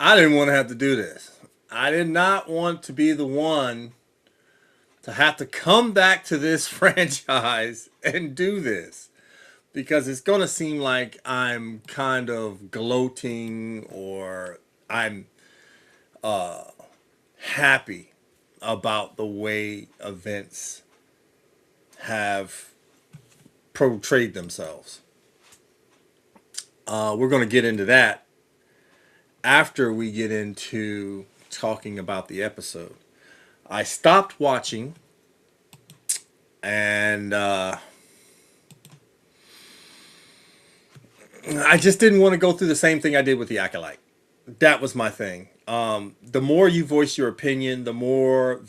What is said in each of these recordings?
I didn't want to have to do this. I did not want to be the one to have to come back to this franchise and do this because it's going to seem like I'm kind of gloating or I'm happy about the way events have portrayed themselves. We're going to get into that after we get into talking about the episode. I stopped watching and I just didn't want to go through the same thing I did with the Acolyte. That was my thing. The more you voice your opinion, the more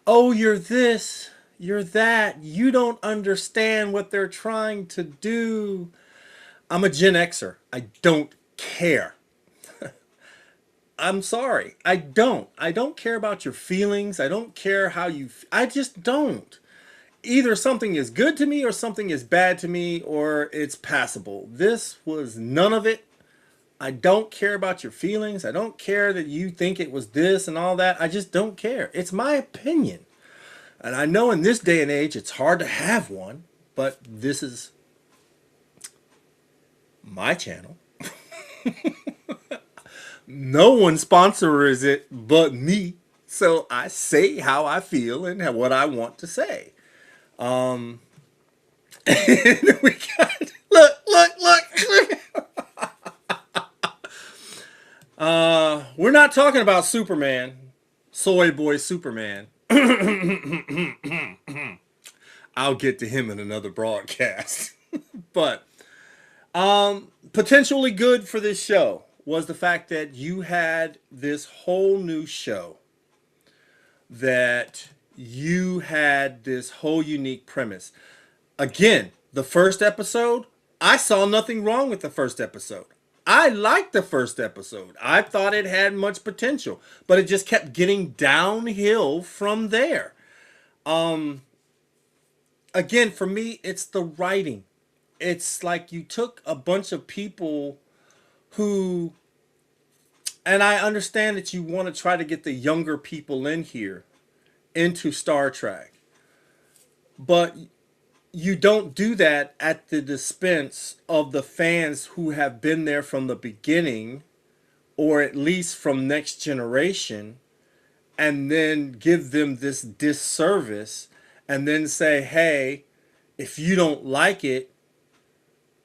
oh, you're this, you're that, you don't understand what they're trying to do. I'm a Gen Xer. I don't care. I'm sorry. I don't. I don't care about your feelings. I don't care how I just don't. Either something is good to me or something is bad to me or it's passable. This was none of it. I don't care about your feelings. I don't care that you think it was this and all that. I just don't care. It's my opinion. And I know in this day and age it's hard to have one, but this is my channel. No one sponsors it but me. So I say how I feel and what I want to say. And we got look. We're not talking about Superman, Soy Boy Superman. I'll get to him in another broadcast. But potentially good for this show was the fact that you had this whole new show, that you had this whole unique premise. Again, the first episode, I saw nothing wrong with the first episode. I liked the first episode. I thought it had much potential, but it just kept getting downhill from there. Again, for me, it's the writing. It's like you took a bunch of people who, and I understand that you want to try to get the younger people in here into Star Trek, but you don't do that at the expense of the fans who have been there from the beginning, or at least from Next Generation, and then give them this disservice and then say, hey, if you don't like it,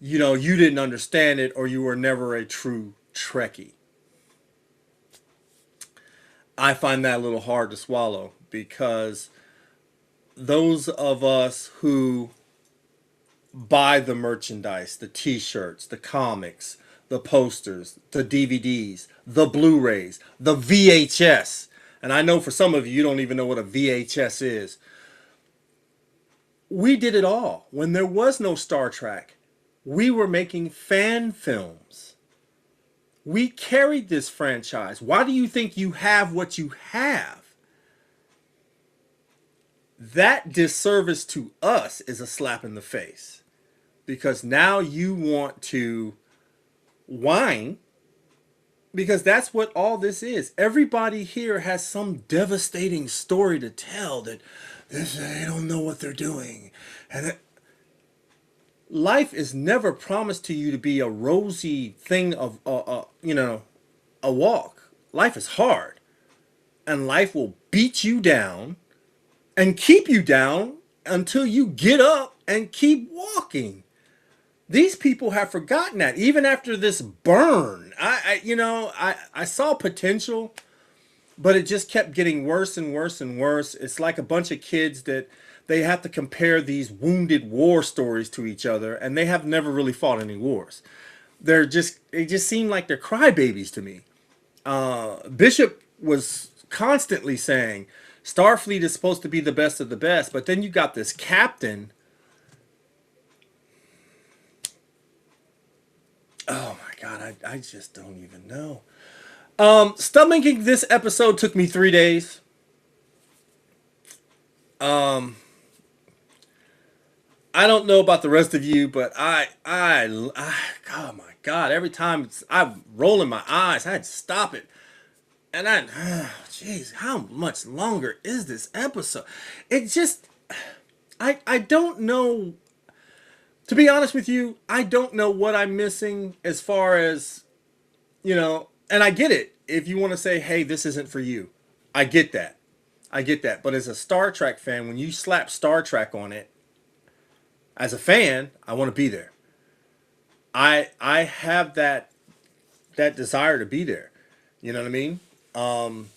you didn't understand it or you were never a true Trekkie. I find that a little hard to swallow because those of us who buy the merchandise, the t-shirts, the comics, the posters, the DVDs, the Blu-rays, the VHS. And I know for some of you, you don't even know what a VHS is. We did it all. When there was no Star Trek, we were making fan films. We carried this franchise. Why do you think you have what you have? That disservice to us is a slap in the face. Because now you want to whine, because that's what all this is. Everybody here has some devastating story to tell that they don't know what they're doing. And life is never promised to you to be a rosy thing of, a walk. Life is hard. And life will beat you down and keep you down until you get up and keep walking. These people have forgotten that. Even after this burn, I saw potential, but it just kept getting worse and worse and worse. It's like a bunch of kids that they have to compare these wounded war stories to each other, and they have never really fought any wars. They just seem like they're crybabies to me. Bishop was constantly saying Starfleet is supposed to be the best of the best, but then you got this captain. Oh my God, I just don't even know. Stomaching this episode took me 3 days. I don't know about the rest of you, but oh my God, every time I'm rolling my eyes, I had to stop it. And I, jeez, how much longer is this episode? It just, I don't know. To be honest with you, I don't know what I'm missing as far as, and I get it. If you want to say, hey, this isn't for you, I get that. I get that. But as a Star Trek fan, when you slap Star Trek on it, as a fan, I want to be there. I have that desire to be there. You know what I mean? Um,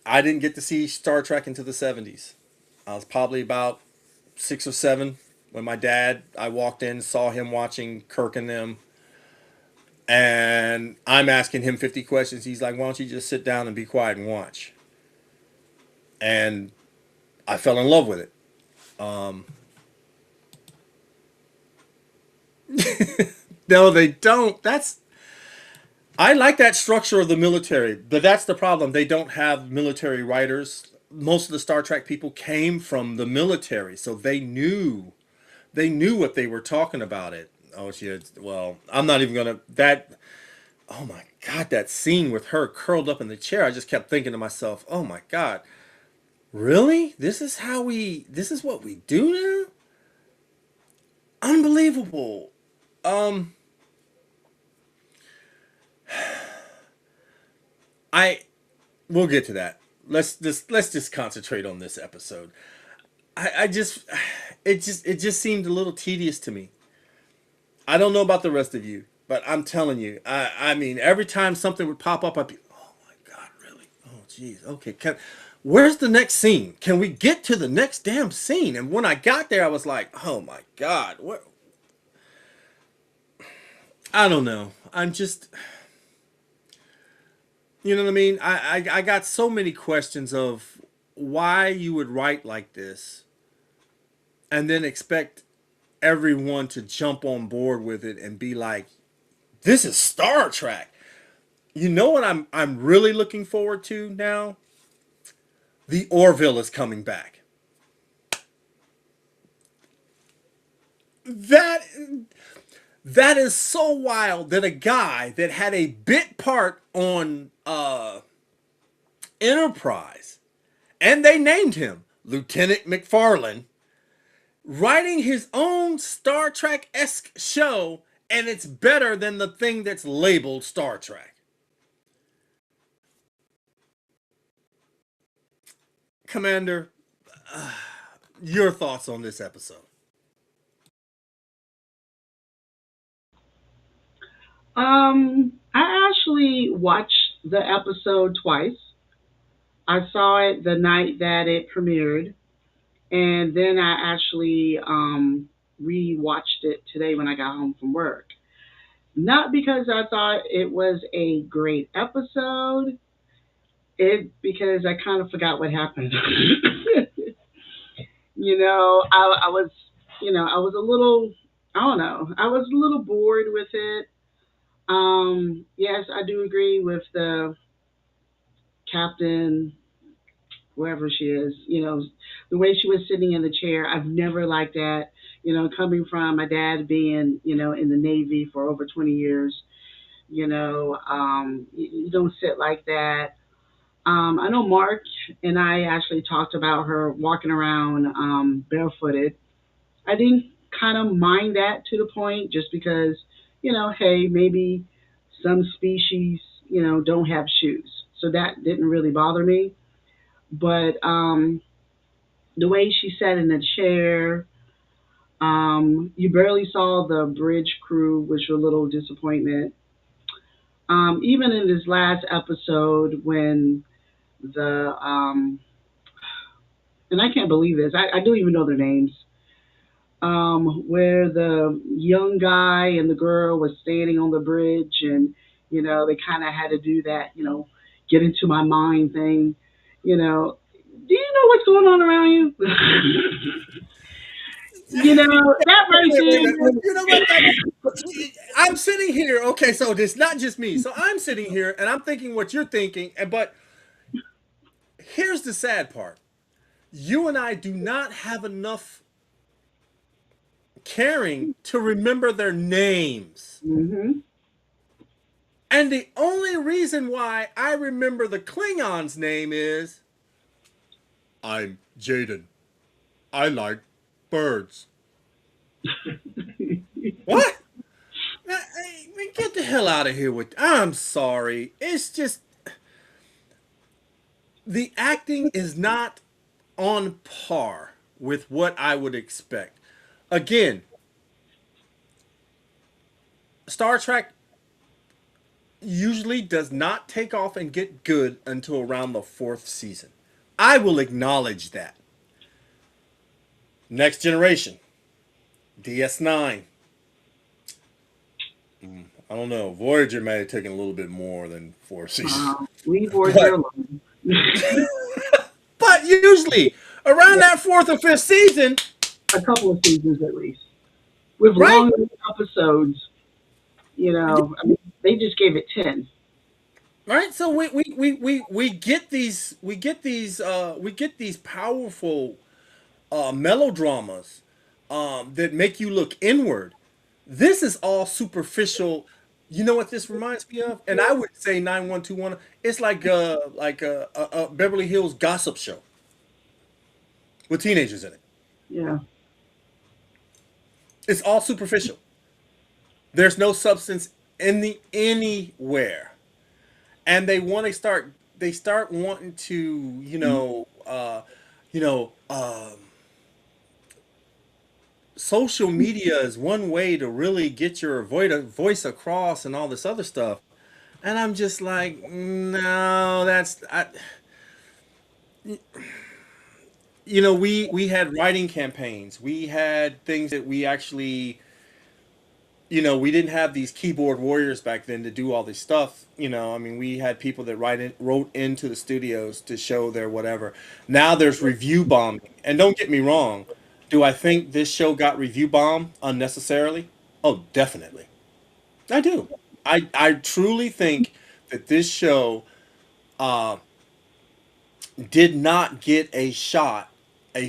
I didn't get to see Star Trek into the 70s. I was probably about 6 or 7 when my dad, I walked in, saw him watching Kirk and them, and I'm asking him 50 questions. He's like, why don't you just sit down and be quiet and watch? And I fell in love with it. Um, no, they don't. I like that structure of the military, but that's the problem. They don't have military writers. Most of the Star Trek people came from the military, so they knew what they were talking about. It. Oh shit. Well, I'm not even gonna that. Oh my god, that scene with her curled up in the chair. I just kept thinking to myself, oh my god, really? This is how we. This is what we do now. Unbelievable. Um, I. We'll get to that. Let's just concentrate on this episode. I just it just seemed a little tedious to me. I don't know about the rest of you, but I'm telling you, I mean, every time something would pop up, I'd be, oh my god, really? Oh jeez, okay. Where's the next scene? Can we get to the next damn scene? And when I got there, I was like, oh my god, what? I don't know. I'm just, you know what I mean? I got so many questions of why you would write like this and then expect everyone to jump on board with it and be like, this is Star Trek. You know what I'm really looking forward to now? The Orville is coming back. That that is so wild that a guy that had a bit part on Enterprise, and they named him Lieutenant McFarlane, writing his own Star Trek esque show, and it's better than the thing that's labeled Star Trek. Commander, your thoughts on this episode? I actually watched the episode twice. I saw it the night that it premiered, and then I actually rewatched it today when I got home from work. Not because I thought it was a great episode, it because I kind of forgot what happened. I was, I was a little, I don't know, I was a little bored with it. Yes, I do agree with the captain, whoever she is, the way she was sitting in the chair. I've never liked that, coming from my dad being, in the Navy for over 20 years. You don't sit like that. I know Mark and I actually talked about her walking around barefooted. I didn't kind of mind that to the point just because, hey, maybe some species, don't have shoes. So that didn't really bother me. But the way she sat in the chair, you barely saw the bridge crew, which was a little disappointment. Even in this last episode, when and I can't believe this, I don't even know their names, where the young guy and the girl was standing on the bridge, and they kind of had to do that, get into my mind thing. Do you know what's going on around you? That Wait. person. You know what? I'm sitting here. Okay, so it's not just me. So I'm sitting here and I'm thinking what you're thinking. But here's the sad part: you and I do not have enough caring to remember their names. Hmm. And the only reason why I remember the Klingon's name is I'm Jaden. I like birds. What? Get the hell out of here with. I'm sorry. It's just the acting is not on par with what I would expect. Again, Star Trek usually does not take off and get good until around the fourth season. I will acknowledge that. Next Generation, DS9. I don't know. Voyager may have taken a little bit more than four seasons, Leave Voyager but alone. but usually around Yeah, that fourth or fifth season, a couple of seasons at least, with right? long episodes. I mean, they just gave it 10. Right. So we get these powerful melodramas that make you look inward. This is all superficial. You know what this reminds me of? And I would say 9121. It's like a Beverly Hills gossip show with teenagers in it. Yeah, It's all superficial. There's no substance in the anywhere, and they start wanting to you know social media is one way to really get your voice across and all this other stuff. And I'm just like, no, we had writing campaigns. We had things that we actually, we didn't have these keyboard warriors back then to do all this stuff. I mean, we had people that wrote into the studios to show their whatever. Now there's review bombing. And don't get me wrong, do I think this show got review bombed unnecessarily? Oh, definitely. I do. I truly think that this show uh, did not get a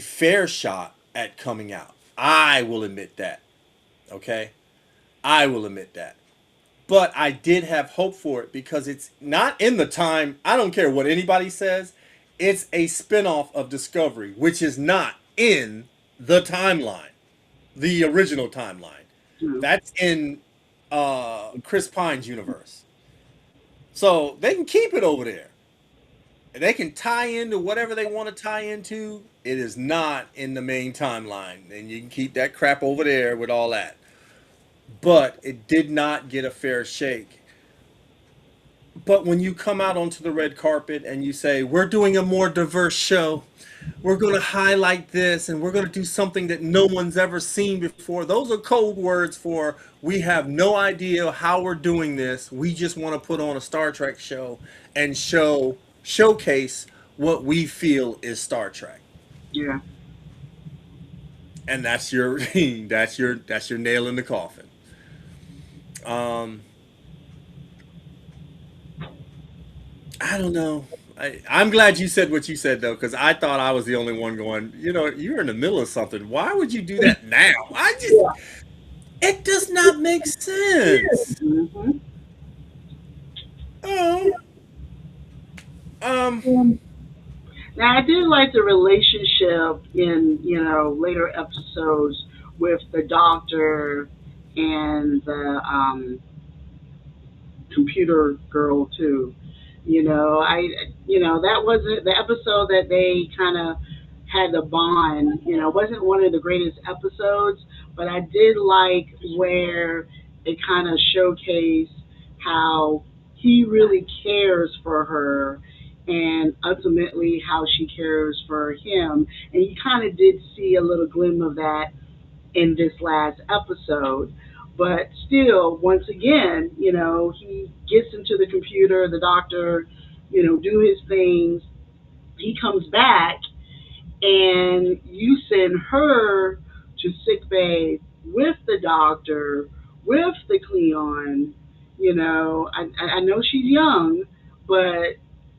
fair shot at coming out. I will admit that. Okay? I will admit that. But I did have hope for it because it's not in the time. I don't care what anybody says. It's a spinoff of Discovery, which is not in the timeline, the original timeline. yeah, That's in Chris Pine's universe. So they can keep it over there. They can tie into whatever they want to tie into. It is not in the main timeline. And you can keep that crap over there with all that. But it did not get a fair shake. But when you come out onto the red carpet and you say, we're doing a more diverse show, we're going to highlight this and we're going to do something that no one's ever seen before. Those are code words for we have no idea how we're doing this. We just want to put on a Star Trek show and showcase what we feel is Star Trek. yeah. And that's your that's your nail in the coffin. Um I don't know. I'm glad you said what you said though, because I thought I was the only one going. You're in the middle of something. Why would you do that now? Yeah. It does not make sense. Hmm. Oh, um, Now, I did like the relationship in, later episodes with the doctor and the computer girl too. That wasn't the episode that they kind of had the bond. Wasn't one of the greatest episodes, but I did like where it kind of showcased how he really cares for her and ultimately how she cares for him. And you kind of did see a little glim of that in this last episode. But still, once again, he gets into the computer, the doctor, do his things. He comes back, and you send her to sick bay with the doctor, with the Cleon. I know she's young, but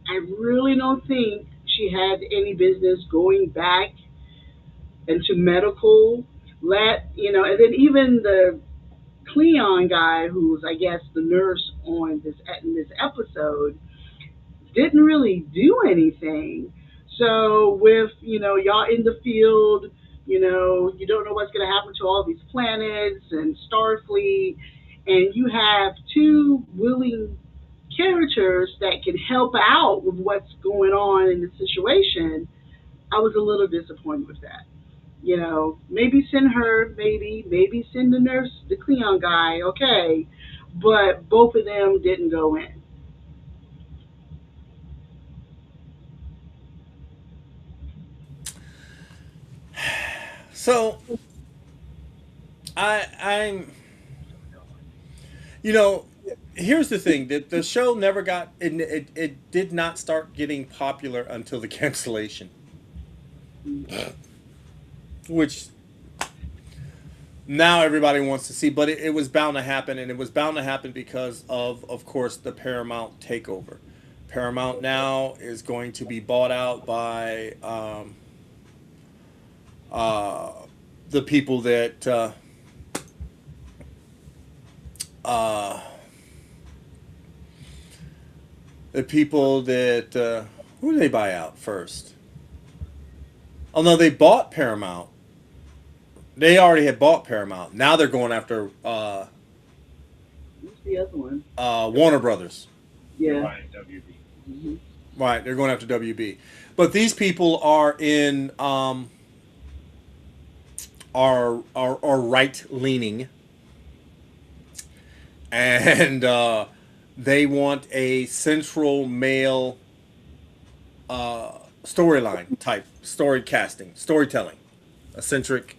I really don't think she had any business going back into medical. And then even the Cleon guy, who's I guess the nurse on this in this episode, didn't really do anything. So with y'all in the field, you don't know what's going to happen to all these planets and Starfleet, and you have two willing characters that can help out with what's going on in the situation. I was a little disappointed with that. Maybe send her, maybe send the nurse, the Cleon guy, okay, but both of them didn't go in. So I'm you know here's the thing that the show never got it did not start getting popular until the cancellation, which now everybody wants to see, but it was bound to happen, and it was bound to happen because of course, the Paramount takeover. Paramount now is going to be bought out by uh, the people that uh, who did they buy out first? Oh no, they bought Paramount. They already had bought Paramount. Now they're going after Who's the other one? Warner Brothers. Yeah. Mm-hmm. Right, they're going after WB. But these people are in are right leaning, and they want a central male storyline type story casting, storytelling, a centric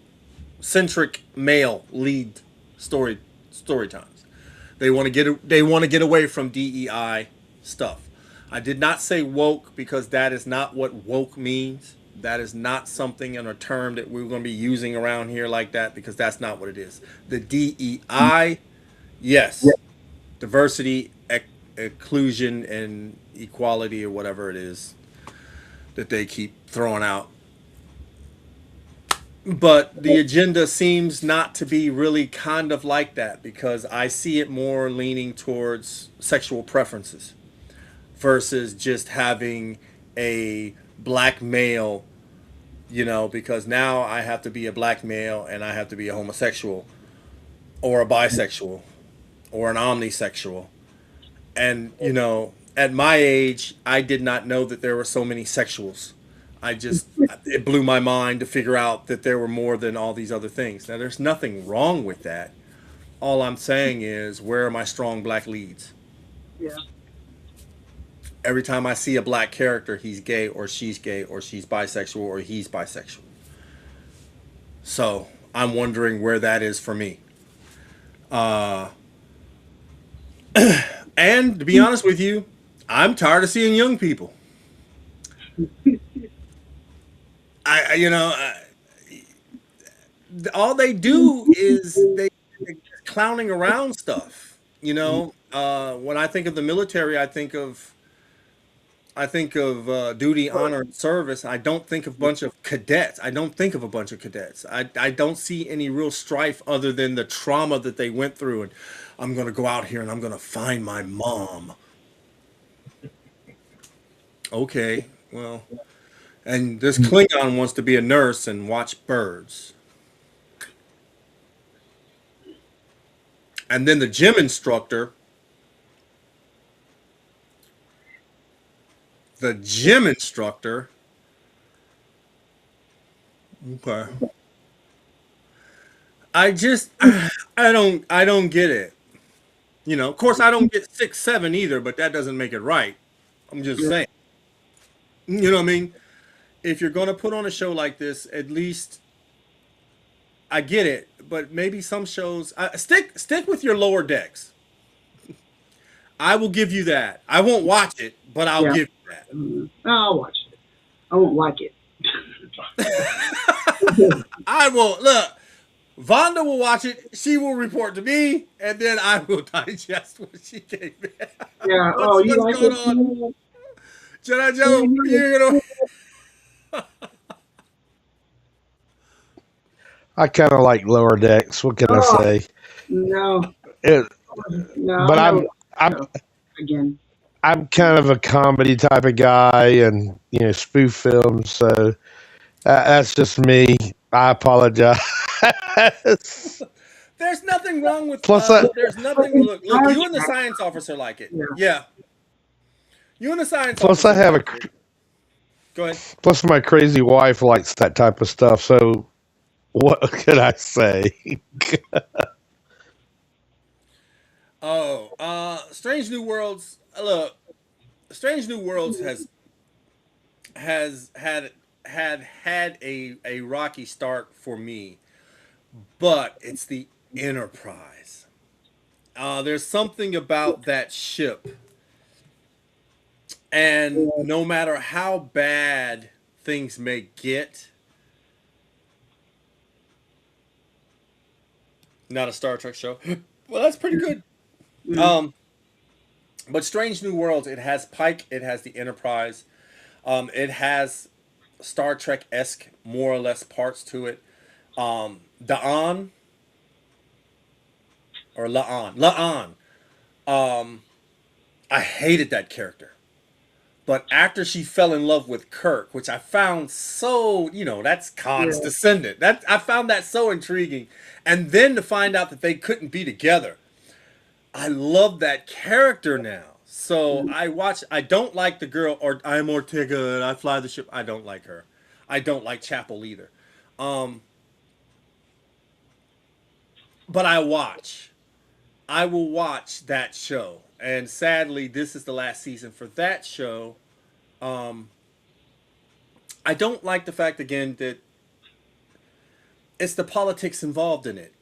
male lead story times. They want to get away from DEI stuff. I did not say woke because that is not what woke means. That is not something and a term that we're going to be using around here like that, because that's not what it is. The DEI, yes, diversity, inclusion, and equality, or whatever it is that they keep throwing out. But the agenda seems not to be really kind of like that, because I see it more leaning towards sexual preferences versus just having a black male, because now I have to be a black male and I have to be a homosexual or a bisexual or an omnisexual. And, at my age, I did not know that there were so many sexuals. It blew my mind to figure out that there were more than all these other things. Now, there's nothing wrong with that. All I'm saying is, where are my strong black leads? Yeah. Every time I see a black character, he's gay or she's bisexual or he's bisexual. So I'm wondering where that is for me. Uh, and to be honest with you, I'm tired of seeing young people. All they do is they're clowning around stuff. When I think of the military, I think of duty, honor, and service. I don't think of a bunch of cadets. I don't think of a bunch of cadets. I don't see any real strife other than the trauma that they went through. And I'm going to go out here and I'm going to find my mom. Okay, well, and this Klingon wants to be a nurse and watch birds. And then the gym instructor, okay. I don't get it. Of course, I don't get 6'7" either, but that doesn't make it right. I'm just Yeah. saying. You know what I mean? If you're gonna put on a show like this, at least I get it, but maybe some shows stick with your lower decks. I will give you that. I won't watch it, but I'll Yeah. give you that. I'll watch it. I won't like it. I will look. Vonda will watch it. She will report to me, and then I will digest what she gave me. Yeah. Oh, what's you what's like going it? on, Jedi Yeah, Joe? yeah. You know, I kind of like lower decks. What can I Oh say? no, It, no, I'll but never I'm watch I'm the show again. I'm kind of a comedy type of guy, and spoof films. So that's just me. I apologize. There's nothing wrong with plus, I there's But nothing in look, Star you and the Trek, science officer like it. yeah, Yeah. You and the science plus I officer have a like it. Go ahead. plus my crazy wife likes that type of stuff. So what can I say? Oh, Strange New Worlds. Look, Strange New Worlds has had a rocky start for me, but it's the Enterprise. There's something about that ship, and yeah, no matter how bad things may get, not a Star Trek show. Well, that's pretty good. yeah, Um, but Strange New Worlds, it has Pike, it has the Enterprise, it has Star Trek esque more or less parts to it. Daan or Laan. Um, I hated that character. But after she fell in love with Kirk, which I found so, that's Khan's yeah. descendant. That I found that so intriguing. And then to find out that they couldn't be together. I love that character now. So I don't like the girl, or I'm Ortega and I fly the ship. I don't like her. I don't like Chapel either. Um, but I watch. I will watch that show. And sadly, this is the last season for that show. Um, I don't like the fact again that it's the politics involved in it,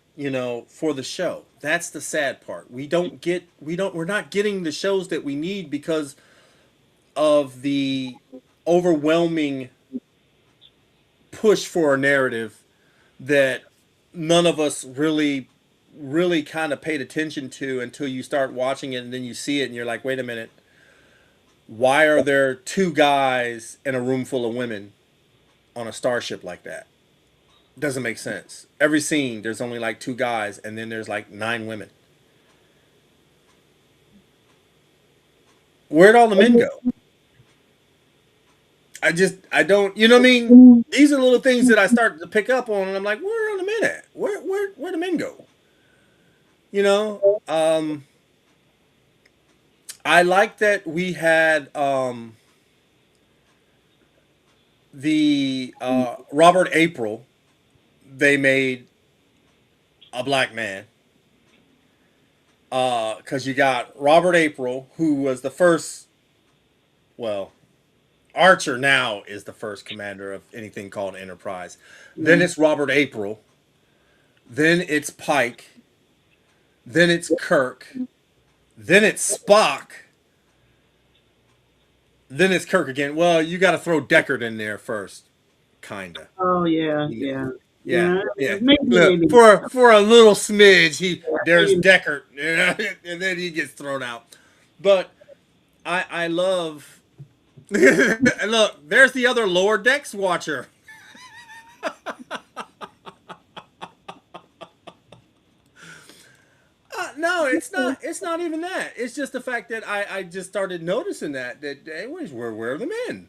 for the show. That's the sad part. We're not getting the shows that we need because of the overwhelming push for a narrative that none of us really kind of paid attention to until you start watching it and then you see it and you're like, wait a minute, why are there two guys in a room full of women on a starship like that? Doesn't make sense. Every scene, there's only like two guys, and then there's like nine women. Where'd all the men go? I don't, you know what I mean? These are little things that I start to pick up on, and I'm like, where are the men at? Where the men go? You know, I like that we had the Robert April. They made a black man because you got Robert April, who was the first. Well, Archer now is the first commander of anything called Enterprise. Then Yeah. it's Robert April. Then it's Pike. Then it's Kirk. Then it's Spock. Then it's Kirk again. Well, you got to throw Deckard in there first, kinda. Oh yeah, You know. yeah, Yeah, yeah. yeah. Maybe, Look, maybe, for a little smidge, there's maybe. Deckard, and then he gets thrown out. But I love. Look, there's the other lower decks watcher. No, it's not. It's not even that. It's just the fact that I just started noticing that anyways, where are the men?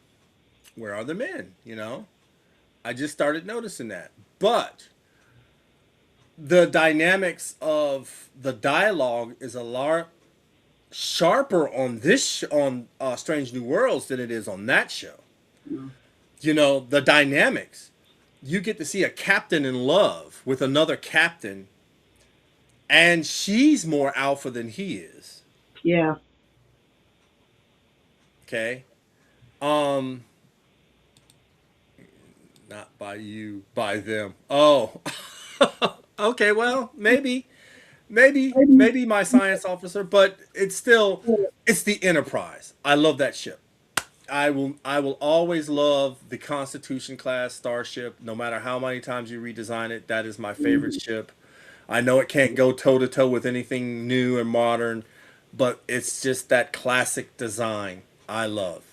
Where are the men? I just started noticing that. But the dynamics of the dialogue is a lot sharper on on Strange New Worlds than it is on that show. No. The dynamics. You get to see a captain in love with another captain, and she's more alpha than he is. Yeah. Okay. Not by you, by them. Oh. Okay, well, maybe my science officer, but it's the Enterprise. I love that ship. I will always love the Constitution class starship, no matter how many times you redesign it. That is my favorite ship. I know it can't go toe to toe with anything new and modern, but it's just that classic design I love.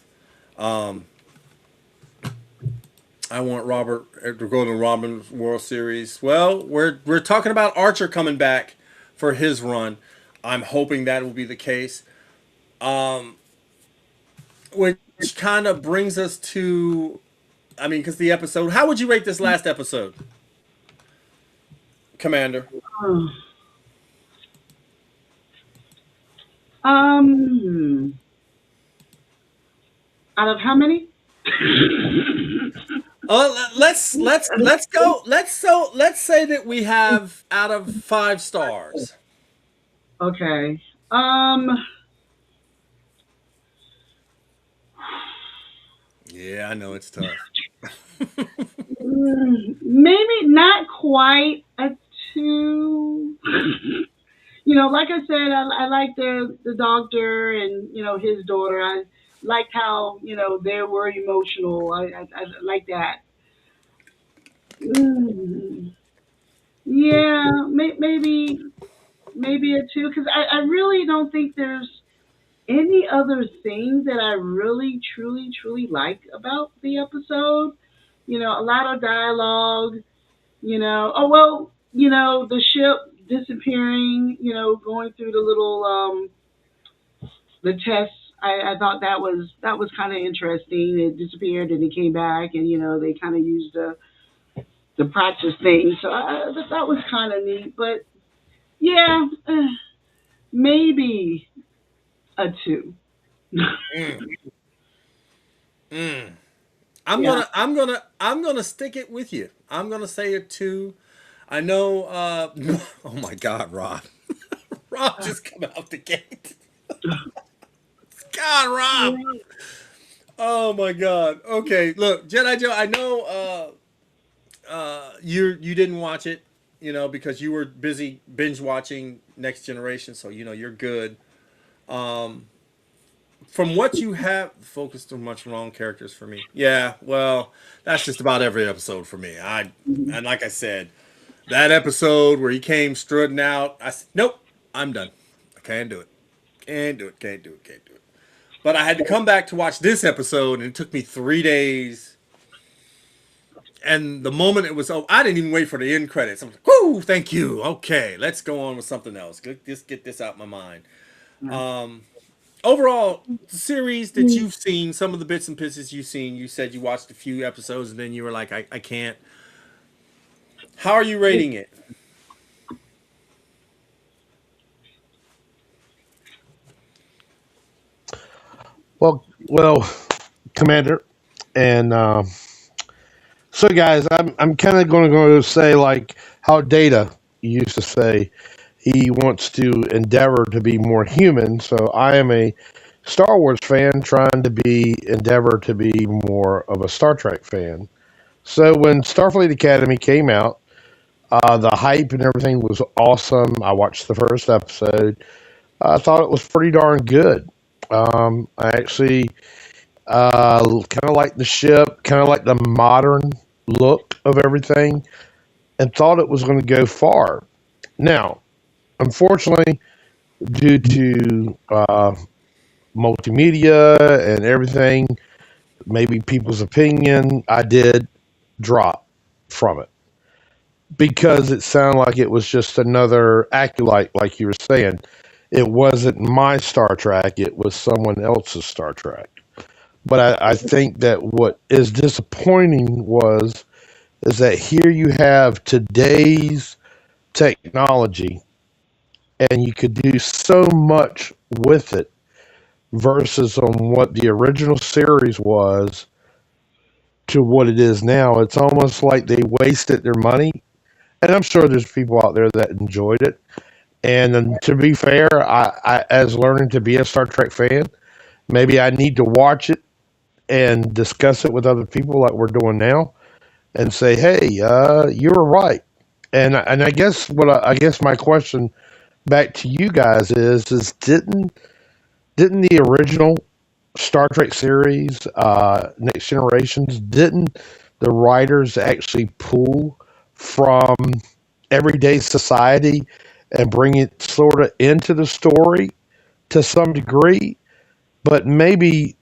I want Robert to go to the Robin World Series. Well, we're talking about Archer coming back for his run. I'm hoping that will be the case. Um, which kind of brings us to, I mean, because the episode. How would you rate this last episode, Commander? Oh. Um, out of how many? Let's say that we have out of 5 stars. Okay. Yeah, I know it's tough. Maybe not quite a two. Like I said, I like the doctor and his daughter. I liked how they were emotional. I like that. Mm, yeah, maybe a two because I really don't think there's any other thing that I really truly like about the episode. A lot of dialogue. Oh well, the ship disappearing. Going through the little the tests. I thought that was kind of interesting. It disappeared and it came back, and they kind of used the practice thing. So that was kind of neat. But yeah, maybe a two. Mm, mm. Yeah. I'm gonna stick it with you. I'm gonna say a two. I know. Oh my God, Rob! Rob just come out the gate. God, Rob! Oh my God. Okay, look, Jedi Joe. I know. You didn't watch it, because you were busy binge watching Next Generation. So you're good. Um, from what you have focused on much wrong characters for me. Yeah, well, that's just about every episode for me. And like I said, that episode where he came strutting out, I said, nope, I'm done. I can't do it. Can't do it. Can't do it. Can't do it. But I had to come back to watch this episode, and it took me 3 days. And the moment it was over, I didn't even wait for the end credits. I'm like, whoo, thank you. Okay, let's go on with something else. Just get this out of my mind. Um, Overall, the series that you've seen, some of the bits and pieces you've seen, you said you watched a few episodes and then you were like, I can't. How are you rating it? Well, Commander, and so guys, I'm kind of going to go say like how Data used to say he wants to endeavor to be more human. So I am a Star Wars fan trying to be endeavor to be more of a Star Trek fan. So when Starfleet Academy came out, the hype and everything was awesome. I watched the first episode. I thought it was pretty darn good. I actually kind of like the ship, kind of like the modern look of everything, and thought it was going to go far. Now, unfortunately, due to multimedia and everything, maybe people's opinion, I did drop from it because it sounded like it was just another acolyte, like you were saying. It wasn't my Star Trek, it was someone else's Star Trek. But I think that what is disappointing is that here you have today's technology and you could do so much with it versus on what the original series was to what it is now. It's almost like they wasted their money. And I'm sure there's people out there that enjoyed it. And to be fair, as learning to be a Star Trek fan, maybe I need to watch it and discuss it with other people like we're doing now and say, hey, you were right. And I guess I guess my question back to you guys is didn't the original Star Trek series, Next Generations, didn't the writers actually pull from everyday society and bring it sort of into the story to some degree? But maybe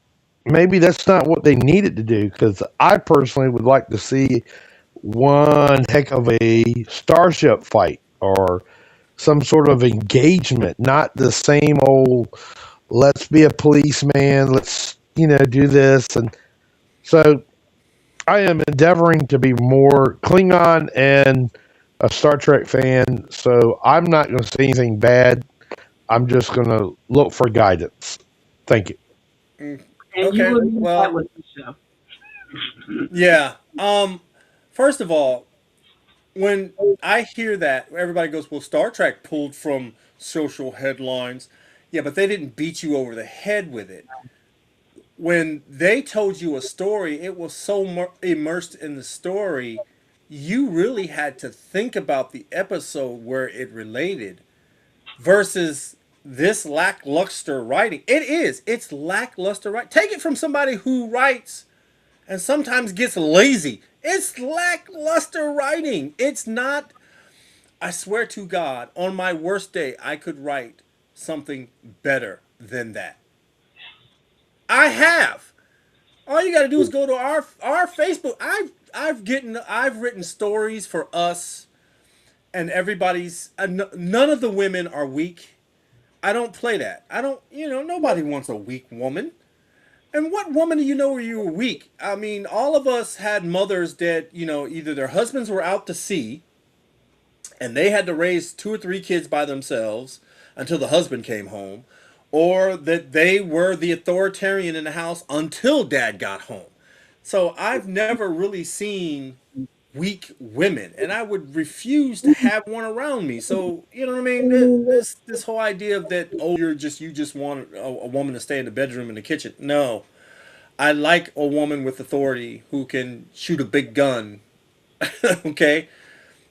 maybe that's not what they needed to do, because I personally would like to see one heck of a starship fight or some sort of engagement, not the same old let's be a policeman, let's, do this. And so I am endeavoring to be more Klingon and a Star Trek fan, so I'm not going to say anything bad. I'm just going to look for guidance. Thank you. Mm, And you okay. will need that Well, with the show. yeah. First of all, when I hear that, everybody goes, "Well, Star Trek pulled from social headlines." Yeah, but they didn't beat you over the head with it. When they told you a story, it was so immersed in the story, you really had to think about the episode where it related versus this lackluster writing. It is. It's lackluster writing. Take it from somebody who writes and sometimes gets lazy. It's lackluster writing. It's not. I swear to God, on my worst day, I could write something better than that. I have. All you got to do is go to our Facebook. I've written stories for us and everybody's. None of the women are weak. I don't play that. I don't. Nobody wants a weak woman. And what woman do you know where you were weak? I mean, all of us had mothers that either their husbands were out to sea and they had to raise two or three kids by themselves until the husband came home, or that they were the authoritarian in the house until dad got home. So I've never really seen weak women, and I would refuse to have one around me. So you know what I mean? This whole idea of that, oh, you just want a woman to stay in the bedroom and the kitchen. No, I like a woman with authority who can shoot a big gun. Okay,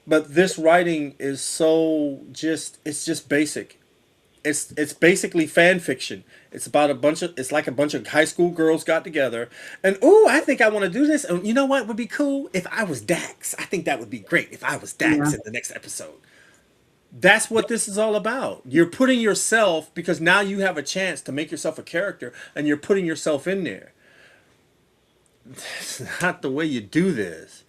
but this writing is so just it's just basic. It's basically fan fiction. It's like a bunch of high school girls got together and oh, I think I want to do this. And you know what would be cool if I was Dax? I think that would be great if I was Yeah. Dax in the next episode. That's what this is all about. You're putting yourself because now you have a chance to make yourself a character and you're putting yourself in there. That's not the way you do this.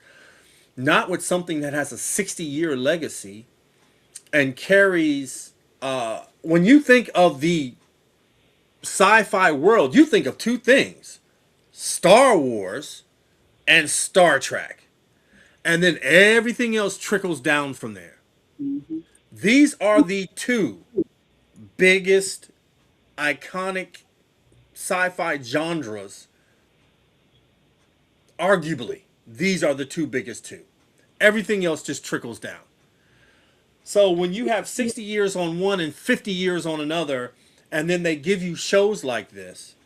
Not with something that has a 60-year legacy and carries when you think of the sci-fi world, you think of two things: Star Wars and Star Trek. And then everything else trickles down from there. Hmm. These are the two biggest iconic sci-fi genres, arguably. These are the two biggest two. Everything else just trickles down. So when you have 60 years on one and 50 years on another, and then they give you shows like this,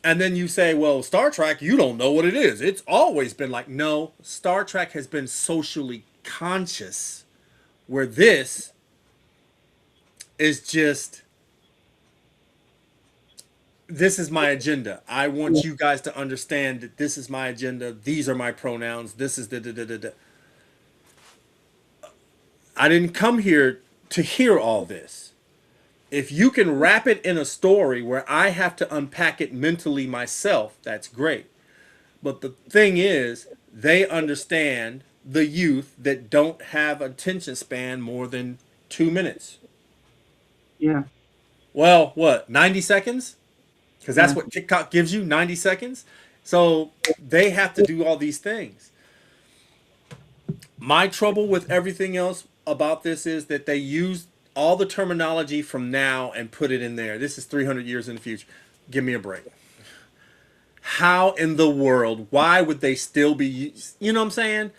and then you say, well, Star Trek, you don't know what it is. It's always been like, no, Star Trek has been socially conscious, where this is just, this is my agenda. I want you guys to understand that this is my agenda. These are my pronouns. This is the. I didn't come here to hear all this. If you can wrap it in a story where I have to unpack it mentally myself, that's great. But the thing is, they understand the youth that don't have attention span more than 2 minutes. Yeah. Well, what, 90 seconds? Because that's Yeah. what TikTok gives you, 90 seconds. So they have to do all these things. My trouble with everything else about this is that they use all the terminology from now and put it in there. This is 300 years in the future. Give me a break. How in the world, why would they still be, you know what I'm saying?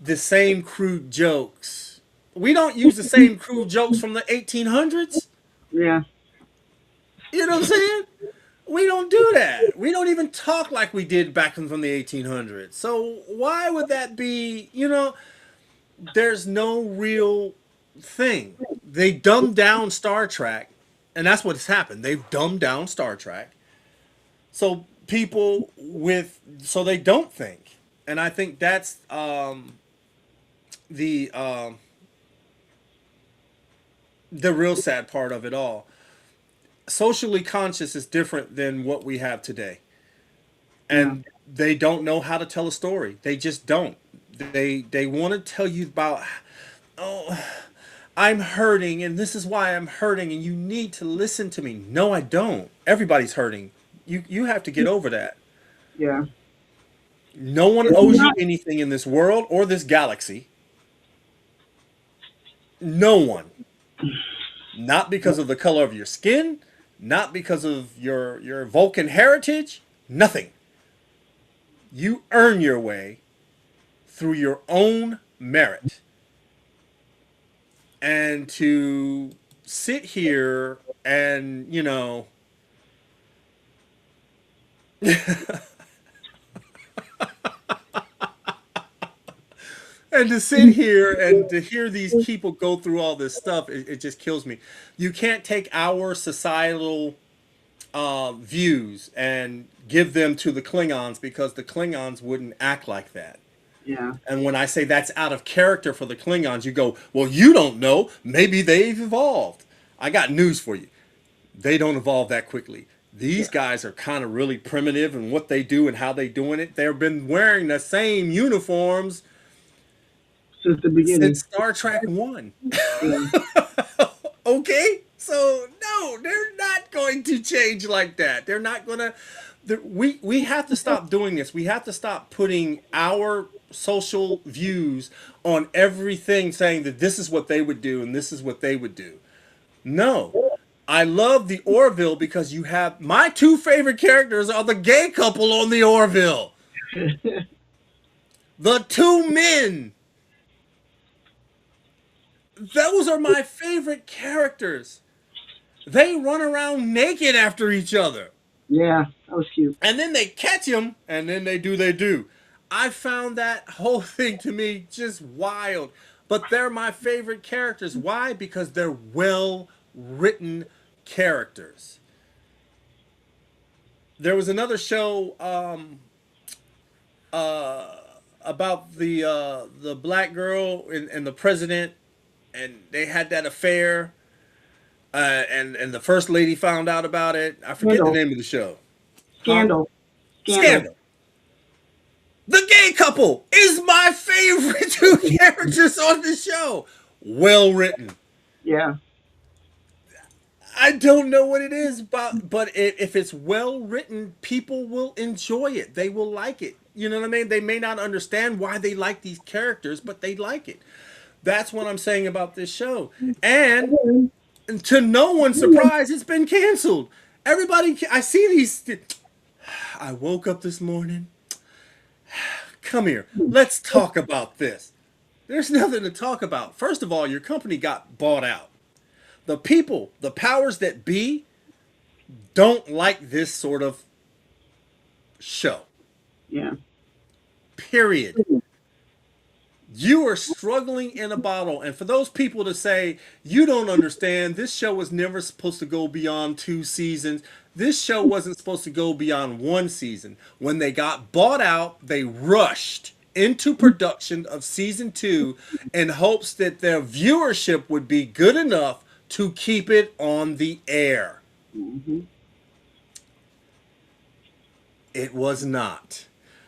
The same crude jokes. We don't use the same crude jokes from the 1800s. Yeah. You know what I'm saying? We don't do that. We don't even talk like we did back from the 1800s. So why would that be? There's no real thing. They dumbed down Star Trek, and that's what's happened. They've dumbed down Star Trek. So so they don't think. And I think that's the the real sad part of it all. Socially conscious is different than what we have today. Yeah. and they don't know how to tell a story. They just don't. They want to tell you about, oh, I'm hurting and this is why I'm hurting and you need to listen to me. No, I don't. Everybody's hurting. You have to get over that. Yeah. No one It's owes you not. anything in this world or this galaxy. No one. Not because of the color of your skin, not because of your Vulcan heritage, nothing. You earn your way through your own merit. And to sit here and, and to sit here and to hear these people go through all this stuff, it just kills me. You can't take our societal views and give them to the Klingons because the Klingons wouldn't act like that. Yeah. And when I say that's out of character for the Klingons, you go, well, you don't know. Maybe they've evolved. I got news for you. They don't evolve that quickly. These Yeah. guys are kind of really primitive in what they do and how they doing it. They've been wearing the same uniforms Since the beginning. since Star Trek 1. Yeah. Okay? So no, they're not going to change like that. They're not going to we have to stop doing this. We have to stop putting our social views on everything saying that this is what they would do and this is what they would do. No. I love the Orville because you have my two favorite characters are the gay couple on the Orville. The two men. Those are my favorite characters. They run around naked after each other. Yeah. That was cute. And then they catch him, and then they do. I found that whole thing to me just wild. But they're my favorite characters. Why? Because they're well written characters. There was another show about the black girl and the president, and they had that affair, and the first lady found out about it. I forget the Scandal. name of the show. Huh? Scandal. Scandal. Scandal. The gay couple is my favorite two characters on the show. Well written. Yeah. I don't know what it is, but if it's well written, people will enjoy it. They will like it. You know what I mean? They may not understand why they like these characters, but they like it. That's what I'm saying about this show. And to no one's surprise, it's been canceled. Everybody, I see these. I woke up this morning. Come here. Let's talk about this. There's nothing to talk about. First of all, your company got bought out. The people, the powers that be, don't like this sort of show. Yeah. Period. You are struggling in a bottle. And for those people to say, you don't understand, this show was never supposed to go beyond 2 seasons. This show wasn't supposed to go beyond 1 season. When they got bought out, they rushed into production of season 2 in hopes that their viewership would be good enough to keep it on the air. Hmm. It was not.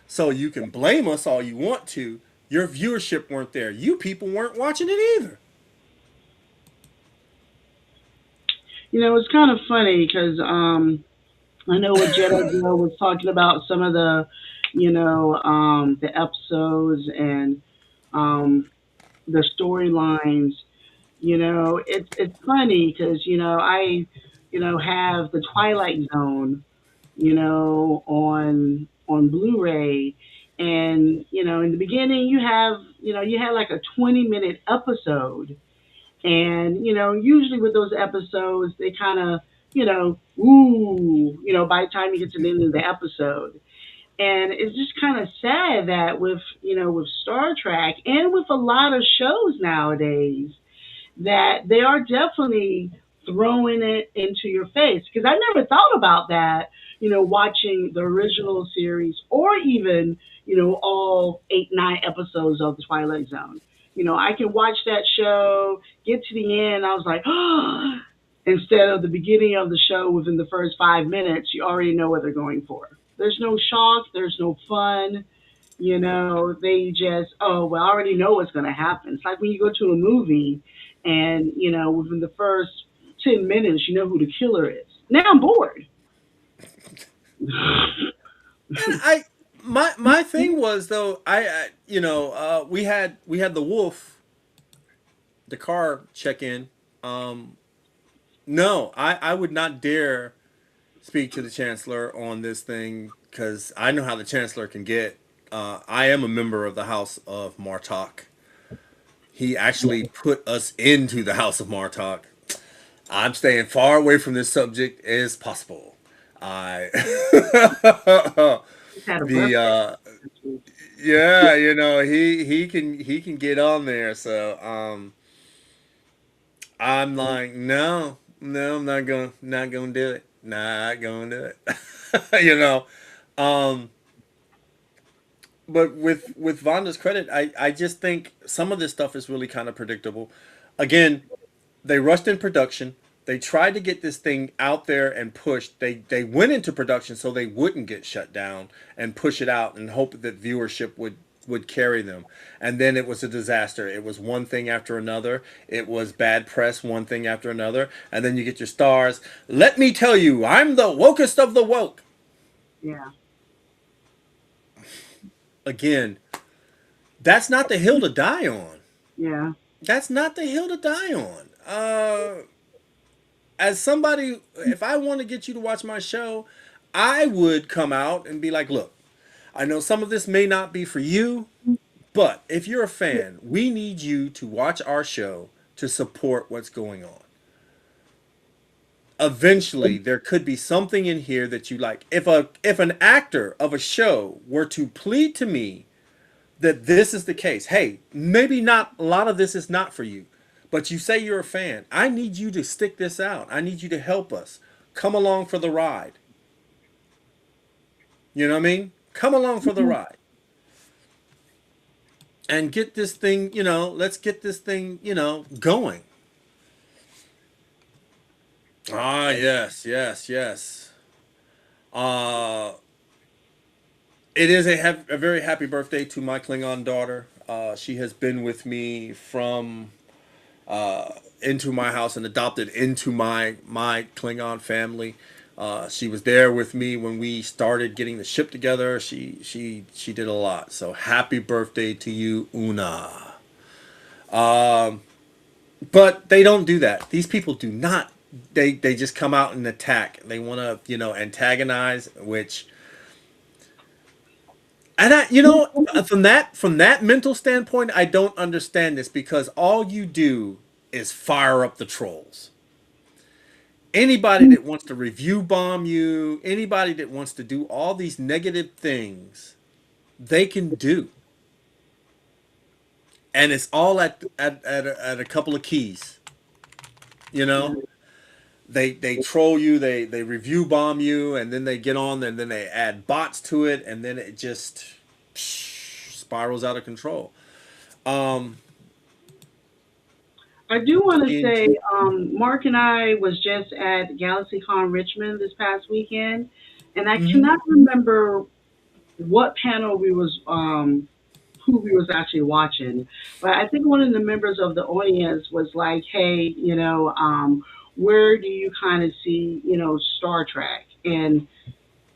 So you can blame us all you want to. Your viewership weren't there. You people weren't watching it either. It's kind of funny because I know what Jedi Girl was talking about some of the episodes and um, the storylines. It's funny because I have the Twilight Zone on Blu-ray, and in the beginning you had like a 20-minute episode, and usually with those episodes they kind of by the time you get to the end of the episode. And it's just kind of sad that with Star Trek and with a lot of shows nowadays that they are definitely throwing it into your face. Because I never thought about that, watching the original series or even, all 8, 9 episodes of The Twilight Zone. I can watch that show, get to the end, I was like, instead of the beginning of the show within the first 5 minutes, you already know what they're going for. There's no shock. There's no fun. They just, oh, well, I already know what's going to happen. It's like when you go to a movie and, within the first 10 minutes, you know who the killer is. Now I'm bored. And my thing was though I we had the wolf, the car check in. Um, no, I would not dare speak to the chancellor on this thing because I know how the chancellor can get. I am a member of the House of Martok. He actually put us into the House of Martok. I'm staying far away from this subject as possible. I Just had a the birthday. yeah, he can get on there. So I'm like, no, no, I'm not gonna do it. Not gonna do it. Um, but with Vonda's credit, I just think some of this stuff is really kind of predictable. Again, they rushed in production. They tried to get this thing out there and pushed. They went into production so they wouldn't get shut down and push it out and hope that viewership would carry them. And then it was a disaster. It was one thing after another. It was bad press, one thing after another. And then you get your stars. Let me tell you, I'm the wokest of the woke. Yeah, Again, that's not the hill to die on. yeah. That's not the hill to die on. As somebody, if I want to get you to watch my show, I would come out and be like, look, I know some of this may not be for you, but if you're a fan, we need you to watch our show to support what's going on. Eventually, there could be something in here that you like. If an actor of a show were to plead to me that this is the case, hey, maybe not a lot of this is not for you, but you say you're a fan. I need you to stick this out. I need you to help us. Come along for the ride. You know what I mean? Come along for the ride and get this thing, let's get this thing, going. Ah, yes, yes, yes. Uh, it is a very happy birthday to my Klingon daughter. She has been with me from into my house and adopted into my Klingon family. She was there with me when we started getting the ship together. She did a lot. So happy birthday to you, Una. Um, but they don't do that. These people do not. They just come out and attack. They want to antagonize, which and from that mental standpoint, I don't understand this because all you do is fire up the trolls. Anybody that wants to review bomb you, anybody that wants to do all these negative things, they can do, and it's all at a couple of keys. You know, they troll you, they review bomb you, and then they get on, and then they add bots to it, and then it just spirals out of control. Um, I do want to in, say, Mark and I was just at GalaxyCon Richmond this past weekend, and I Mhm. cannot remember what panel who we was actually watching. But I think one of the members of the audience was like, "Hey, where do you kind of see, Star Trek?" And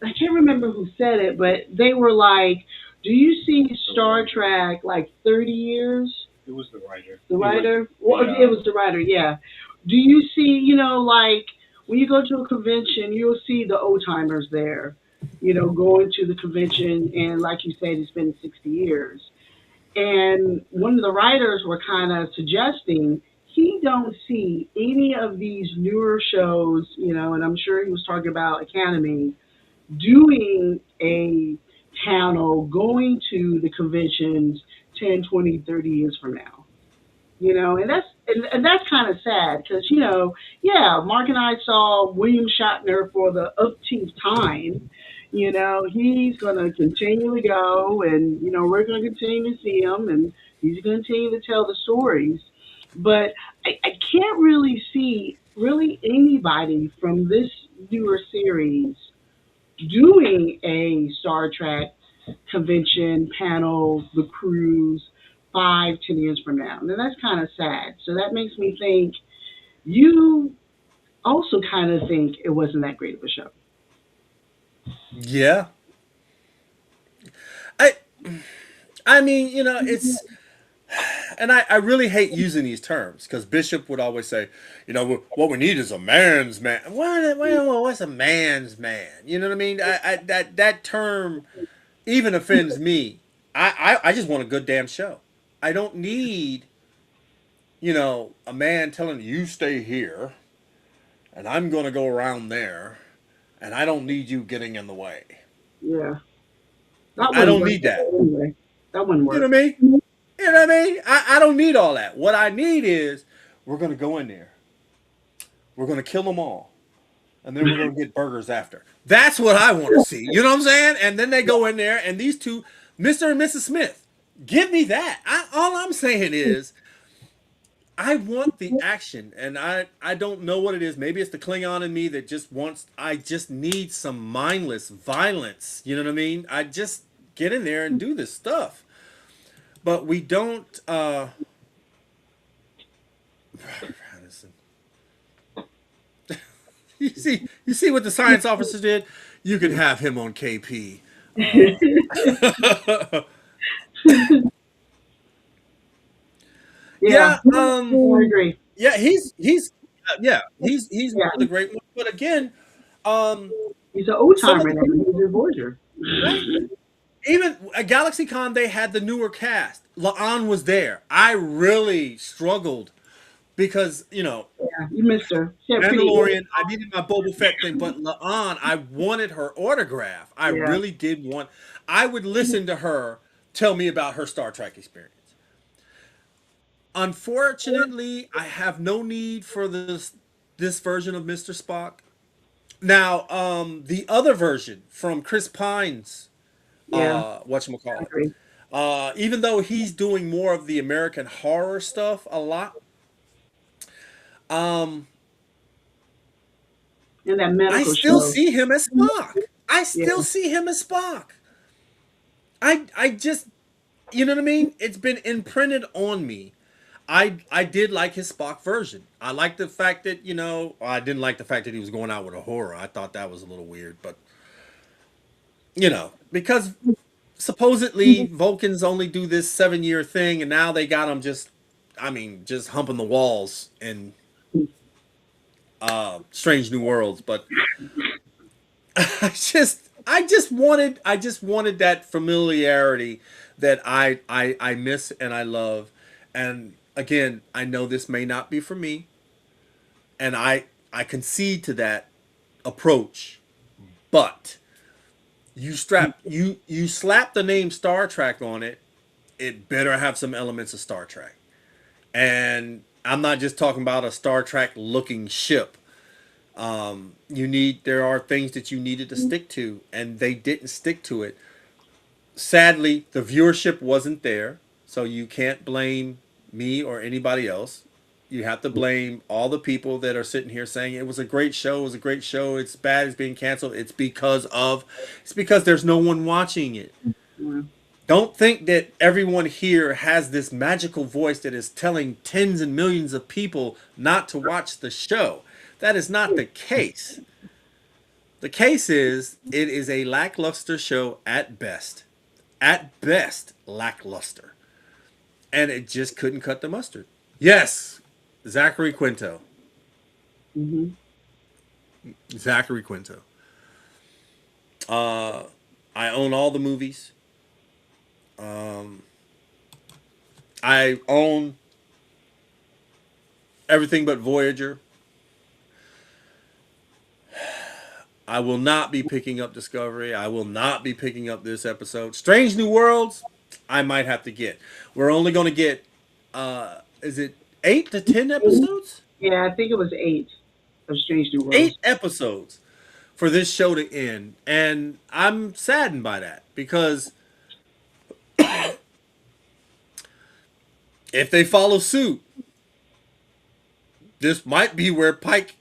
I can't remember who said it, but they were like, "Do you see Star Trek like 30 years?" The writer? Well, it was the writer, yeah. Do you see, like when you go to a convention, you'll see the old timers there, going to the convention, and like you said, it's been 60 years. And one of the writers were kind of suggesting he don't see any of these newer shows, and I'm sure he was talking about Academy doing a panel going to the conventions 10, 20, 30 years from now. And that's kind of sad because yeah, Mark and I saw William Shatner for the umpteenth time. He's going to continue to go, and we're going to continue to see him, and he's going to continue to tell the stories. But I can't really see really anybody from this newer series doing a Star Trek convention panel, the cruise, 5, 10 years from now. And that's kind of sad. So that makes me think you also kind of think it wasn't that great of a show. Yeah. I I mean, it's and I really hate using these terms because Bishop would always say, what we need is a man's man. What's a man's man? You know what I mean? That term even offends me. I just want a good damn show. I don't need, a man telling you stay here and I'm going to go around there and I don't need you getting in the way. Yeah, that I wouldn't don't work need that. anyway. That wouldn't You know work. what I mean? You know what I mean? I don't need all that. What I need is we're going to go in there. We're going to kill them all. And then we're going to get burgers after. That's what I want to see. You know what I'm saying? And then they go in there and these two, Mr. and Mrs. Smith, give me that. All I'm saying is I want the action, and I don't know what it is. Maybe it's the Klingon in me that just wants. I just need some mindless violence. You know what I mean? I just get in there and do this stuff, but we don't. You see what the science officer did. You can have him on KP. Uh, Yeah, yeah, I agree. yeah. He's one Yeah, of the great ones. But again, um, he's an old some of timer the now. He's a Voyager. right. Even at GalaxyCon, they had the newer cast. La'an was there. I really struggled because Yeah, you missed her. She had pretty. Mandalorian. I needed my Boba Fett thing, but La'an, I wanted her autograph. I Yeah, really did want. I would listen to her tell me about her Star Trek experience. Unfortunately, I have no need for this version of Mr. Spock. Now, the other version from Chris Pine's yeah, I whatchamacallit. agree. Even though he's doing more of the American horror stuff a lot, um, And that I medical still show. see him as Spock. I Yeah, still see him as Spock. I just, you know what I mean? It's been imprinted on me. I did like his Spock version. I like the fact that I didn't like the fact that he was going out with a horror. I thought that was a little weird, but because supposedly Vulcans only do this 7 year thing, and now they got them just, I mean, just humping the walls in Strange New Worlds. But I just wanted that familiarity that I miss and I love. And again, I know this may not be for me, and I concede to that approach, but you slap the name Star Trek on it, it better have some elements of Star Trek. And I'm not just talking about a Star Trek looking ship. There are things that you needed to stick to, and they didn't stick to it. Sadly, the viewership wasn't there, so you can't blame me or anybody else. You have to blame all the people that are sitting here saying it was a great show, it was a great show, it's bad, it's being canceled. It's because there's no one watching it. yeah. Don't think that everyone here has this magical voice that is telling tens and millions of people not to watch the show. That is not the case. The case is it is a lackluster show at best. At best, lackluster. And it just couldn't cut the mustard. Yes, Zachary Quinto. Hmm. Zachary Quinto. Uh, I own all the movies. Um, I own everything but Voyager. I will not be picking up Discovery. I will not be picking up this episode. Strange New Worlds, I might have to get. We're only going to get, is it 8 to 10 episodes? Yeah, I think it was 8 of Strange New Eight Worlds. episodes for this show to end. And I'm saddened by that because if they follow suit, this might be where Pike,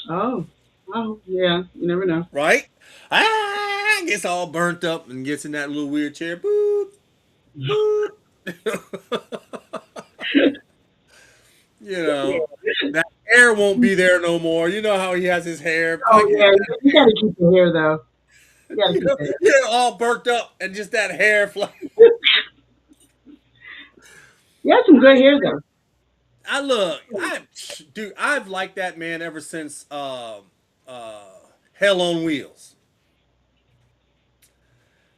Oh. Oh, yeah. You never know. right? Ah, gets all burnt up and gets in that little wheelchair. Boop, boop. you Yeah. know, that hair won't be there no more. You know how he has his hair, Oh, like yeah. You got to keep your hair, though. You got to keep the all burnt up and just that hair. hair. You have some good hair, though. I look, dude, I've liked that man ever since uh, Hell on Wheels.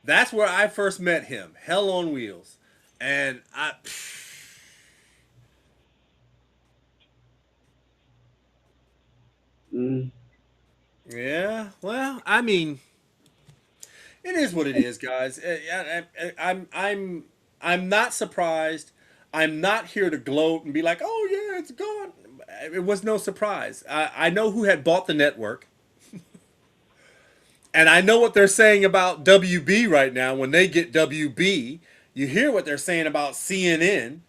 That's where I first met him. Hell on Wheels, and Mm. yeah. Well, I mean, it is what it is, guys. I'm not surprised. I'm not here to gloat and be like, oh yeah, it's gone. It was no surprise. I know who had bought the network, and I know what they're saying about WB right now. When they get WB, you hear what they're saying about CNN.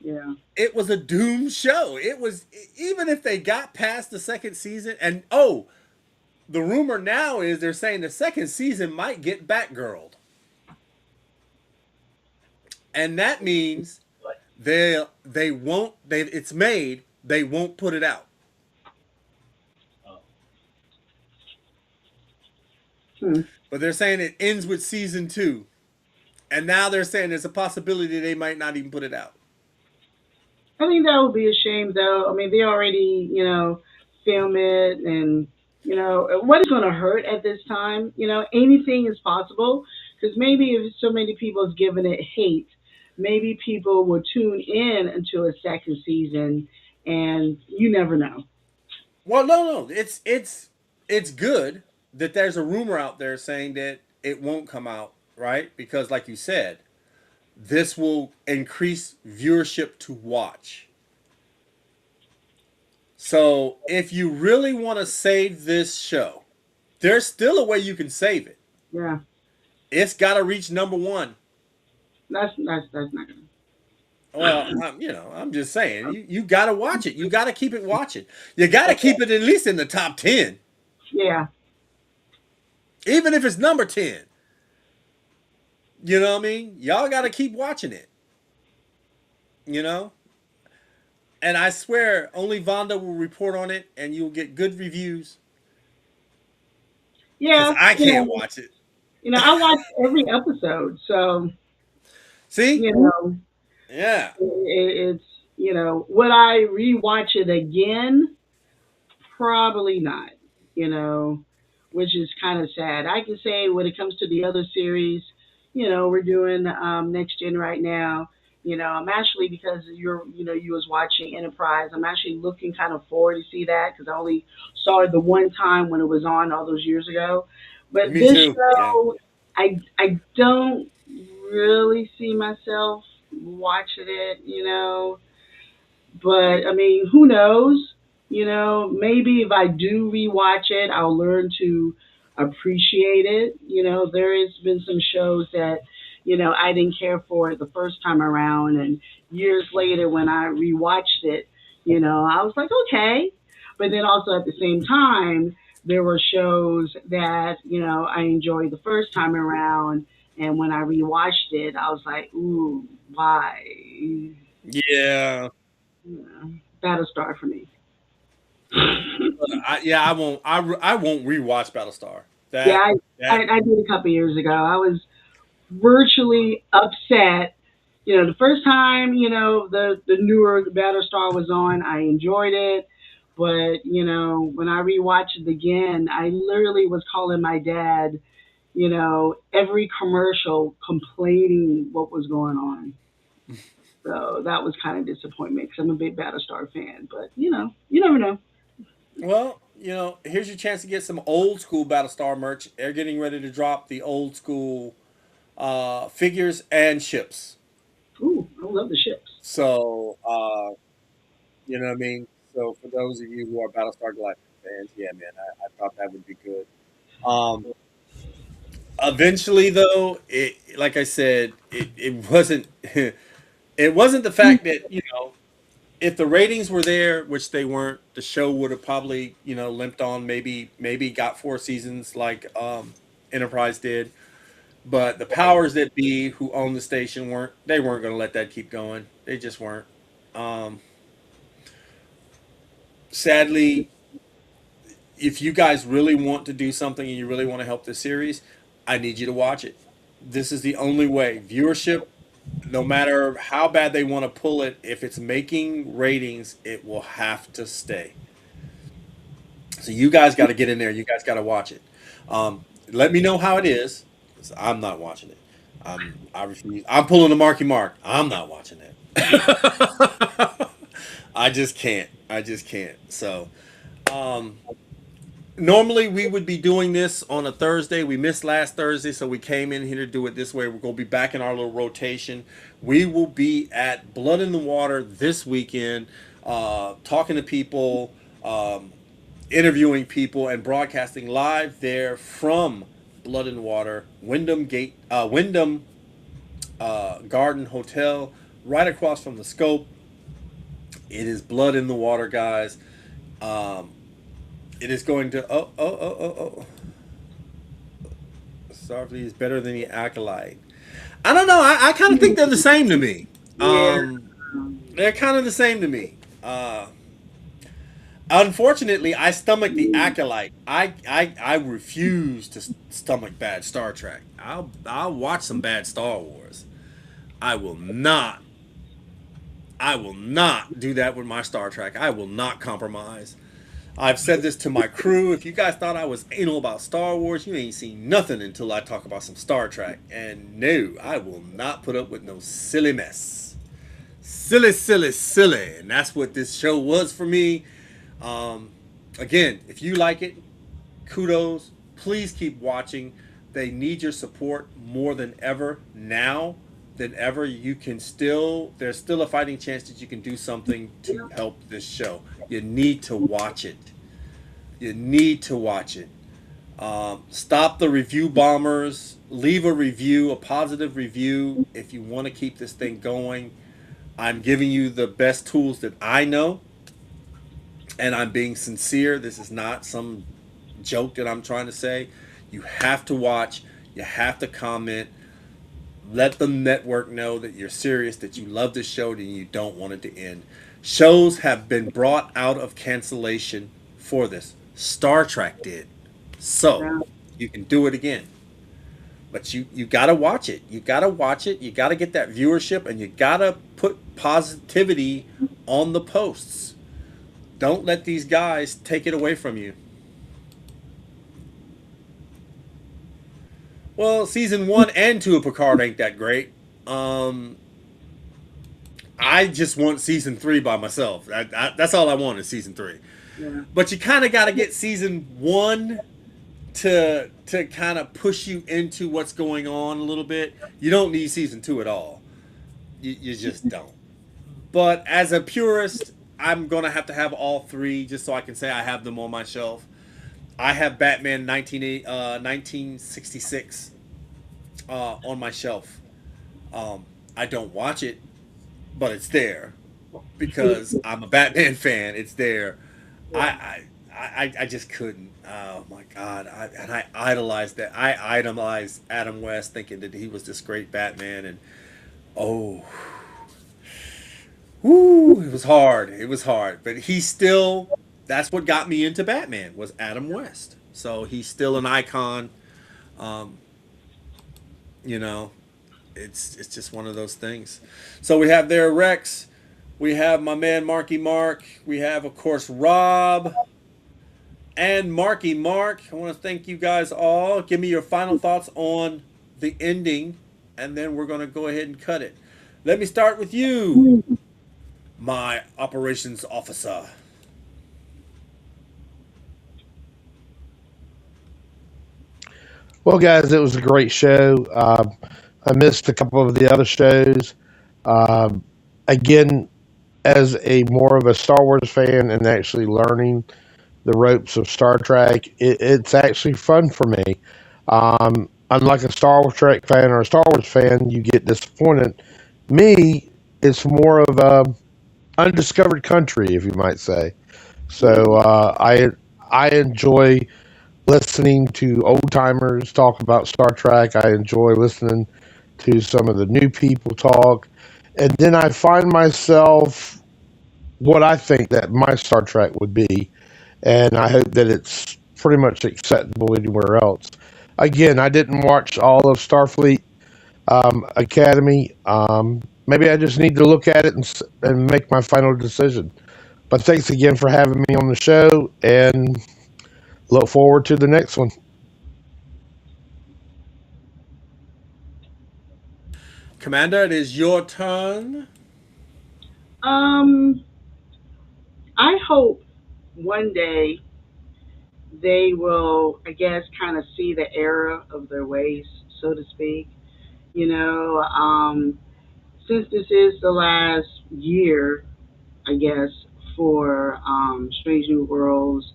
Yeah. It was a doomed show. It was, even if they got past the second season, and oh, the rumor now is they're saying the second season might get Batgirled, and that means they won't. They it's made. They won't put it out. Hmm. But they're saying it ends with season two, and now they're saying there's a possibility they might not even put it out. I think that would be a shame, though. I mean, they already, film it, and what is going to hurt at this time? Anything is possible because maybe if so many people have given it hate, maybe people will tune in into a second season, and you never know. Well, no. It's good that there's a rumor out there saying that it won't come out, right? Because, like you said, this will increase viewership to watch. So, if you really want to save this show, there's still a way you can save it. Yeah, It's got to reach number one. that's not gonna. Well, I'm just saying, you got to watch it. You got to keep it watching. You got to keep it at least in the top 10, Yeah, even if it's number 10. You know what I mean? Y'all got to keep watching it, you know? And I swear, only Vonda will report on it and you'll get good reviews because yeah. I can't watch it. I watch every episode, so See? you know, Yeah. it's would I rewatch it again? Probably not, you know, which is kind of sad. I can say when it comes to the other series, we're doing Next Gen right now. I'm actually, because you was watching Enterprise, I'm actually looking kind of forward to see that because I only saw it the one time when it was on all those years ago. But Me this too. Yeah. show, I don't really see myself watching it, but I mean, who knows? Maybe if I do rewatch it, I'll learn to appreciate it. There has been some shows that, I didn't care for it the first time around, and years later when I rewatched it, I was like, okay. But then also at the same time, there were shows that, I enjoyed the first time around, and when I rewatched it, I was like, ooh, why? Yeah. Battlestar for me. Yeah, I won't. I won't rewatch Battlestar. Yeah, That that I did a couple years ago. I was virtually upset. The first time, the newer Battlestar was on, I enjoyed it. But, when I rewatched it again, I literally was calling my dad, every commercial complaining what was going on. So that was kind of disappointment because I'm a big Battlestar fan. But, you never know. well, here's your chance to get some old school Battlestar merch. They're getting ready to drop the old school figures and ships. Ooh, I love the ships. So, you know what I mean? So, for those of you who are Battlestar Galactica fans, yeah, man, I thought that would be good. Um, Eventually, though, like I said, it wasn't it wasn't the fact that if the ratings were there, which they weren't, the show would have probably, limped on. Maybe got 4 seasons like Enterprise did. But the powers that be who own the station weren't going to let that keep going. They just weren't. Um, Sadly, if you guys really want to do something and you really want to help this series, I need you to watch it. This is the only way. Viewership, no matter how bad they want to pull it, if it's making ratings, it will have to stay. So you guys got to get in there. You guys got to watch it. Let me know how it is. 'Cause I'm not watching it. I refuse. I'm pulling the Marky Mark. I'm not watching it. I just can't. I just can't. So, um, normally we would be doing this on a Thursday. We missed last Thursday, so we came in here to do it this way. We're going to be back in our little rotation. We will be at Blood in the Water this weekend, talking to people, interviewing people, and broadcasting live there from Blood and Water, Wyndham Garden Hotel, right across from the Scope. It is Blood in the Water, guys. Um, it is going to Starfleet is better than the Acolyte. I don't know. I kind of think they're the same to me. Yeah. They're kind of the same to me. Unfortunately, I stomach the Acolyte. I refuse to stomach bad Star Trek. I'll watch some bad Star Wars. I will not. I will not do that with my Star Trek. I will not compromise. I've said this to my crew. If you guys thought I was anal about Star Wars, you ain't seen nothing until I talk about some Star Trek. And no, I will not put up with no silly mess. Silly, silly, silly. And that's what this show was for me. Um, Again, if you like it, kudos. Please keep watching. They need your support more than ever now than ever. There's still a fighting chance that you can do something to help this show. You need to watch it. You need to watch it. Stop the review bombers. Leave a review, a positive review, if you want to keep this thing going. I'm giving you the best tools that I know, and I'm being sincere. This is not some joke that I'm trying to say. You have to watch. You have to comment. Let the network know that you're serious, that you love the show, and you don't want it to end. Shows have been brought out of cancellation for this. Star Trek did. So, Yeah. you can do it again. But you got to watch it. You got to watch it. You got to get that viewership, and you got to put positivity on the posts. Don't let these guys take it away from you. Well, season 1 and 2 of Picard ain't that great. Um, I just want season 3 by myself. That's all I want is season 3. Yeah. But you kind of got to get season 1 to kind of push you into what's going on a little bit. You don't need season 2 at all. You just don't. But as a purist, I'm gonna have to have all three just so I can say I have them on my shelf. I have Batman 1966 on my shelf. I don't watch it, but it's there because I'm a Batman fan. It's there. I just couldn't. Oh my god! I idolized that. I idolized Adam West, thinking that he was this great Batman, and oh, whoo, it was hard. It was hard, but he still. That's what got me into Batman was Adam West. So he's still an icon. Um, you know, it's just one of those things. So we have there Rex. We have my man Marky Mark. We have, of course, Rob and Marky Mark. I want to thank you guys all. Give me your final thoughts on the ending, and then we're going to go ahead and cut it. Let me start with you, my operations officer. Well, guys, it was a great show. I missed a couple of the other shows. Um, Again, as a more of a Star Wars fan and actually learning the ropes of Star Trek, it's actually fun for me. Unlike a Star Wars Trek fan or a Star Wars fan, you get disappointed. Me, it's more of a undiscovered country, if you might say. So Mm. I enjoy listening to old timers talk about Star Trek. I enjoy listening to some of the new people talk, and then I find myself what I think that my Star Trek would be, and I hope that it's pretty much acceptable anywhere else. Again, I didn't watch all of Starfleet Academy. Maybe I just need to look at it and make my final decision. But thanks again for having me on the show, and look forward to the next one. Commander, it is your turn. Um, I hope one day they will, I guess, kind of see the error of their ways, so to speak. You know, since this is the last year, I guess, for Strange New Worlds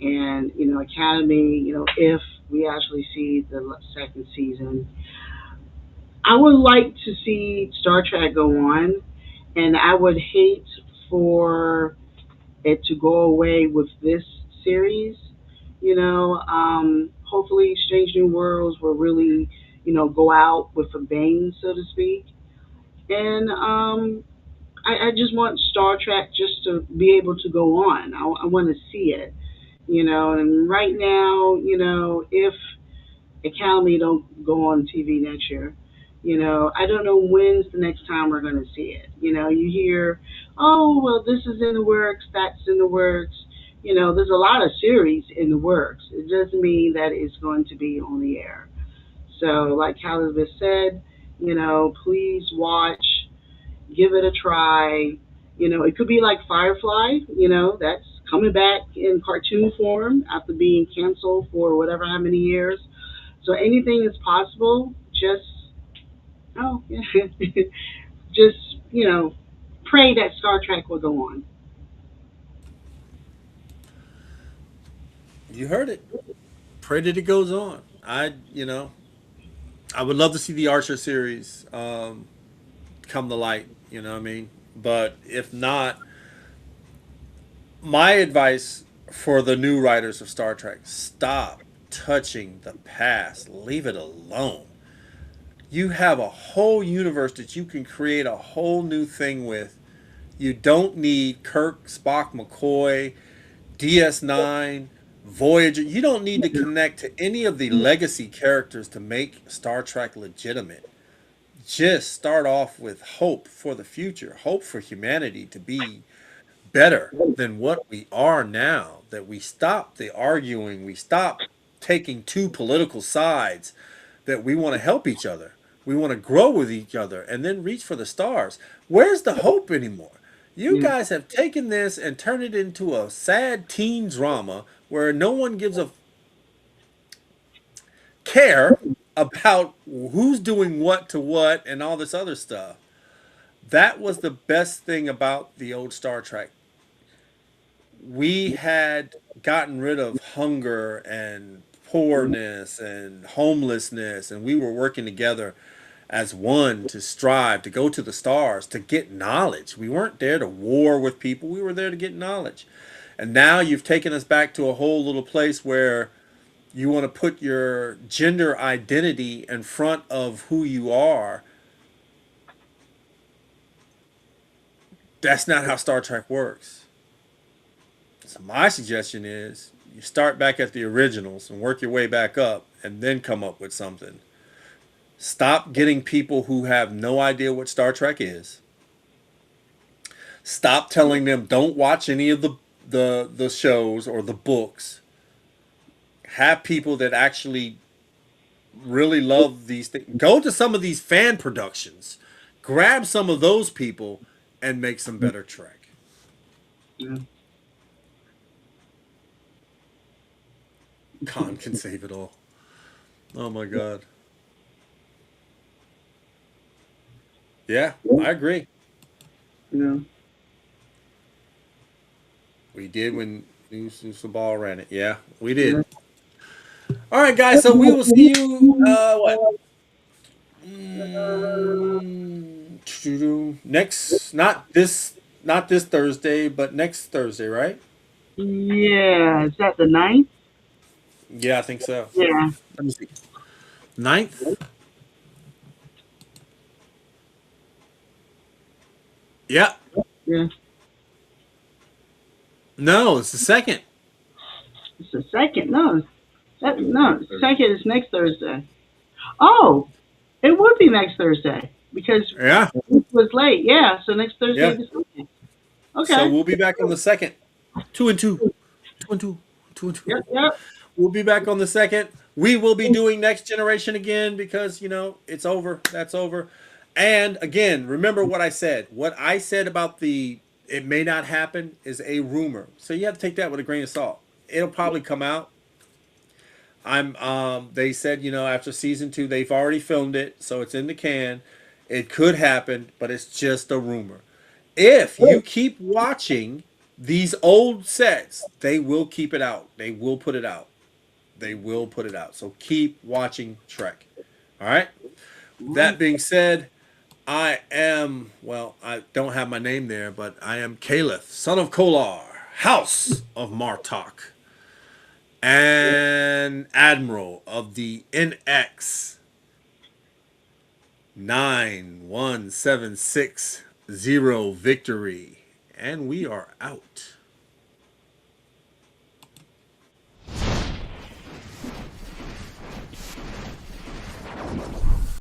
and Academy, if we actually see the second season, I would like to see Star Trek go on, and I would hate for it to go away with this series. Hopefully, Strange New Worlds will really, go out with a bang, so to speak. And I just want Star Trek just to be able to go on. I want to see it, And right now, if Academy don't go on TV next year, I don't know when's the next time we're going to see it. You hear, oh, well, this is in the works, that's in the works. There's a lot of series in the works. It doesn't mean that it's going to be on the air. So, like Elizabeth said, please watch, give it a try. It could be like Firefly, that's coming back in cartoon form after being canceled for whatever how many years. So anything is possible. Just oh yeah, just pray that Star Trek will go on. You heard it. Pray that it goes on. I would love to see the Archer series come to light. You know what I mean? But if not, my advice for the new writers of Star Trek: stop touching the past. Leave it alone. You have a whole universe that you can create a whole new thing with. You don't need Kirk, Spock, McCoy, DS9, Voyager. You don't need to connect to any of the legacy characters to make Star Trek legitimate. Just start off with hope for the future, hope for humanity to be better than what we are now. That we stop the arguing, we stop taking two political sides, that we want to help each other. We want to grow with each other and then reach for the stars. Where's the hope anymore? You Yeah, guys have taken this and turned it into a sad teen drama where no one gives a care about who's doing what to what and all this other stuff. That was the best thing about the old Star Trek. We had gotten rid of hunger and poorness and homelessness, and we were working together as one to strive to go to the stars to get knowledge. We weren't there to war with people, we were there to get knowledge. And now you've taken us back to a whole little place where you want to put your gender identity in front of who you are. That's not how Star Trek works. So my suggestion is you start back at the originals and work your way back up and then come up with something. Stop getting people who have no idea what Star Trek is. Stop telling them don't watch any of the shows or the books. Have people that actually really love these things. Go to some of these fan productions. Grab some of those people and make some better Trek. yeah, Khan can save it all. Oh my god. Yeah, I agree. yeah. We did when Sabal ran it. Yeah, we did. Yeah. All right, guys. So we will see you. What? Mm, next? Not this. not this Thursday, but next Thursday, right? Yeah, is that the ninth? Yeah, I think so. Yeah, Let me see. Ninth? Yeah. yeah. No, it's the second. It's the second. No, no, second is next Thursday. Oh, it would be next Thursday because Yeah. it was late. Yeah, so next Thursday Yeah. the second. So Okay. we'll be back on the second. Two and two. Two and two. Two and Yep, two. yep. We'll be back on the second. We will be doing Next Generation again because, it's over. That's over. And again, remember what I said. What I said about the it may not happen is a rumor. So you have to take that with a grain of salt. It'll probably come out. They said, after season 2 they've already filmed it, so it's in the can. It could happen, but it's just a rumor. If you keep watching these old sets, they will keep it out. They will put it out. They will put it out. So keep watching Trek. All right. All That right. being said, I don't have my name there, but I am Caliph, son of Kolar, House of Martok, and Admiral of the NX 91760 Victory. And we are out.